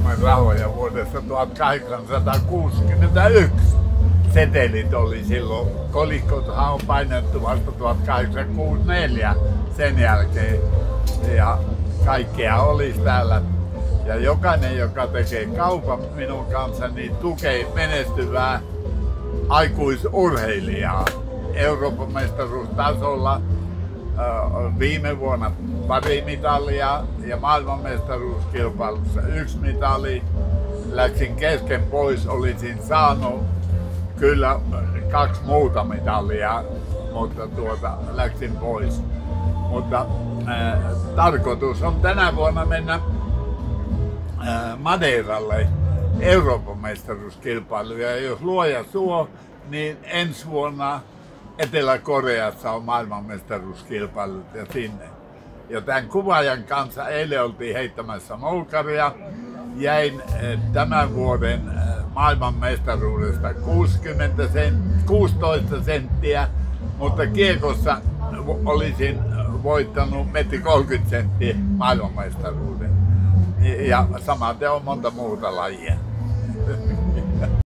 Suomen rahoja vuodesta 1861. Setelit oli silloin. Kolikkothan on painettu vasta 1864 sen jälkeen. Ja kaikkea olisi täällä. Ja jokainen, joka tekee kaupan minun kanssa, niin tukee menestyvää aikuisurheilijaa. Euroopan mestaruustasolla viime vuonna 2 mitalia ja maailmanmestaruuskilpailussa 1 mitali. Läksin kesken pois, olisin saanut kyllä 2 muuta mitalia, mutta läksin pois. Mutta tarkoitus on tänä vuonna mennä Madeiralle Euroopan mestaruuskilpailuun. Ja jos luoja suo, niin ensi vuonna Etelä-Koreassa on maailmanmestaruuskilpailut ja sinne. Ja tämän kuvaajan kanssa eilen oltiin heittämässä molkaria. Jäin tämän vuoden maailmanmestaruudesta 16 senttiä, mutta kiekossa olisin voittanut 1,30 senttiä maailmanmestaruuden. Ja samaten on monta muuta lajia.